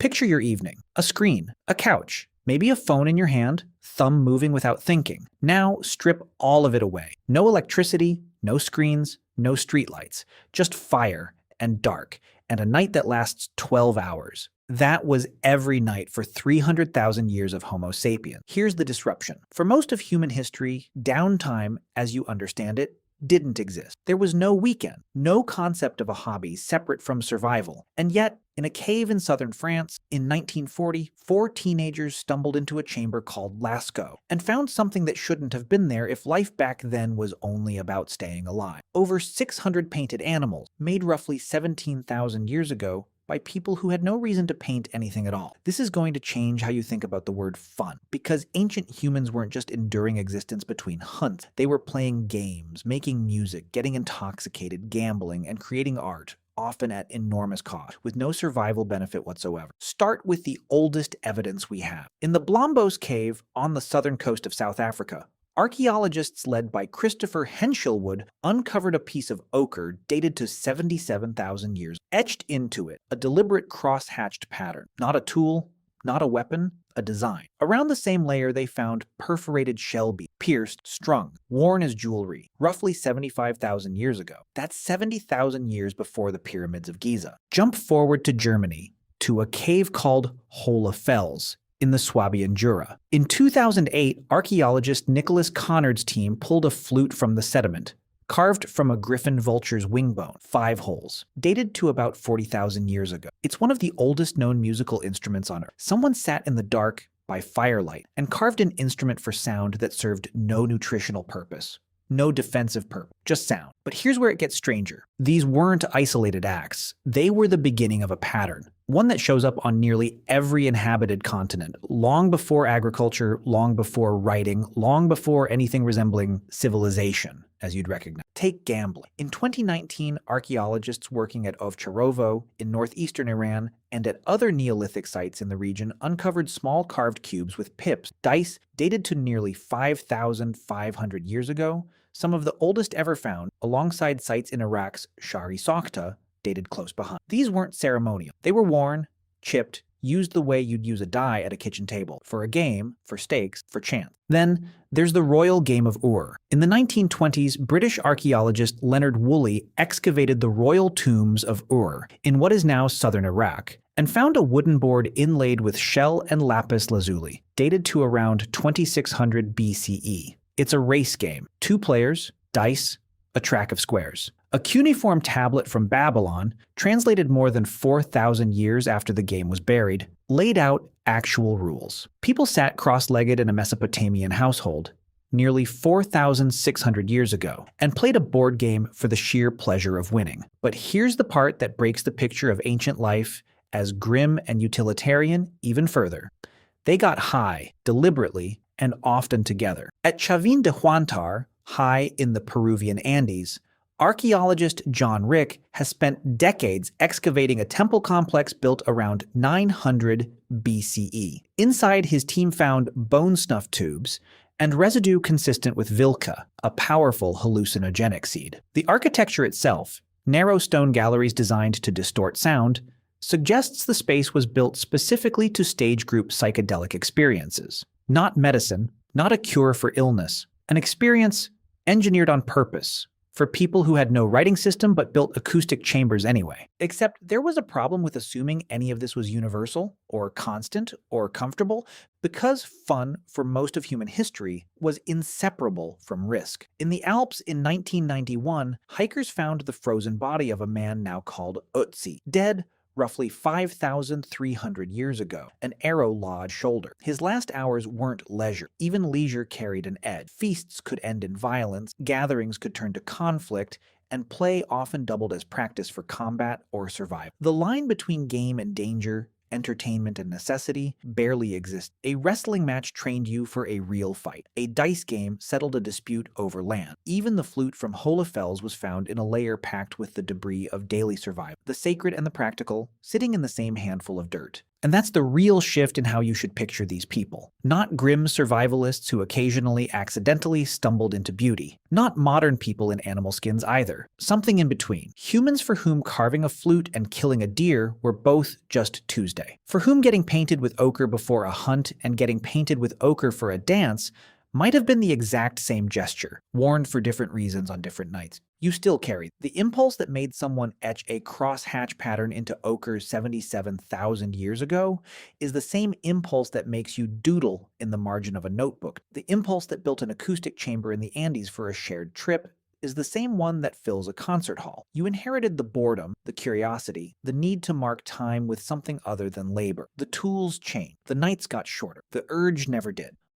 Picture your evening. A screen, a couch, maybe a phone in your hand, thumb moving without thinking. Now strip all of it away. No electricity, no screens, no streetlights. Just fire and dark, and a night that lasts 12 hours. That was every night for 300,000 years of Homo sapiens. Here's the disruption. For most of human history, downtime, as you understand it, didn't exist. There was no weekend, no concept of a hobby separate from survival. And yet, in a cave in southern France, in 1940, 4 teenagers stumbled into a chamber called Lascaux and found something that shouldn't have been there if life back then was only about staying alive. Over 600 painted animals, made roughly 17,000 years ago, by people who had no reason to paint anything at all. This is going to change how you think about the word fun, because ancient humans weren't just enduring existence between hunts. They were playing games, making music, getting intoxicated, gambling, and creating art, often at enormous cost, with no survival benefit whatsoever. Start with the oldest evidence we have. In the Blombos Cave on the southern coast of South Africa, archaeologists led by Christopher Henshelwood uncovered a piece of ochre dated to 77,000 years. Etched into it, a deliberate cross-hatched pattern. Not a tool, not a weapon, a design. Around the same layer they found perforated shell beads, pierced, strung, worn as jewelry, roughly 75,000 years ago. That's 70,000 years before the pyramids of Giza. Jump forward to Germany, to a cave called Hohle Fels, in the Swabian Jura. In 2008, archaeologist Nicholas Conard's team pulled a flute from the sediment, carved from a griffon vulture's wing bone, 5 holes, dated to about 40,000 years ago. It's one of the oldest known musical instruments on Earth. Someone sat in the dark by firelight and carved an instrument for sound that served no nutritional purpose. No defensive purpose, just sound. But here's where it gets stranger. These weren't isolated acts. They were the beginning of a pattern, one that shows up on nearly every inhabited continent, long before agriculture, long before writing, long before anything resembling civilization, as you'd recognize. Take gambling. In 2019, archaeologists working at Ovcharovo in northeastern Iran and at other Neolithic sites in the region uncovered small carved cubes with pips, dice dated to nearly 5,500 years ago, some of the oldest ever found, alongside sites in Iraq's Shari Sokhta, dated close behind. These weren't ceremonial. They were worn, chipped, used the way you'd use a die at a kitchen table, for a game, for stakes, for chance. Then, there's the royal game of Ur. In the 1920s, British archaeologist Leonard Woolley excavated the royal tombs of Ur in what is now southern Iraq, and found a wooden board inlaid with shell and lapis lazuli, dated to around 2600 BCE. It's a race game. 2 players, dice, a track of squares. A cuneiform tablet from Babylon, translated more than 4,000 years after the game was buried, laid out actual rules. People sat cross-legged in a Mesopotamian household, nearly 4,600 years ago, and played a board game for the sheer pleasure of winning. But here's the part that breaks the picture of ancient life as grim and utilitarian even further. They got high, deliberately, and often together. At Chavín de Huántar, high in the Peruvian Andes, archaeologist John Rick has spent decades excavating a temple complex built around 900 BCE. Inside, his team found bone snuff tubes and residue consistent with vilca, a powerful hallucinogenic seed. The architecture itself, narrow stone galleries designed to distort sound, suggests the space was built specifically to stage group psychedelic experiences. Not medicine, not a cure for illness, an experience engineered on purpose, for people who had no writing system but built acoustic chambers anyway. Except there was a problem with assuming any of this was universal, or constant, or comfortable, because fun, for most of human history, was inseparable from risk. In the Alps in 1991, hikers found the frozen body of a man now called Ötzi, dead roughly 5,300 years ago, an arrow lodged shoulder. His last hours weren't leisure. Even leisure carried an edge. Feasts could end in violence, gatherings could turn to conflict, and play often doubled as practice for combat or survival. The line between game and danger, entertainment and necessity, barely exists. A wrestling match trained you for a real fight. A dice game settled a dispute over land. Even the flute from Hohle Fels was found in a layer packed with the debris of daily survival. The sacred and the practical, sitting in the same handful of dirt. And that's the real shift in how you should picture these people. Not grim survivalists who occasionally accidentally stumbled into beauty. Not modern people in animal skins either. Something in between. Humans for whom carving a flute and killing a deer were both just Tuesday. For whom getting painted with ochre before a hunt and getting painted with ochre for a dance might have been the exact same gesture, worn for different reasons on different nights. You still carry. The impulse that made someone etch a crosshatch pattern into ochre 77,000 years ago is the same impulse that makes you doodle in the margin of a notebook. The impulse that built an acoustic chamber in the Andes for a shared trip is the same one that fills a concert hall. You inherited the boredom, the curiosity, the need to mark time with something other than labor. The tools changed. The nights got shorter. The urge never did.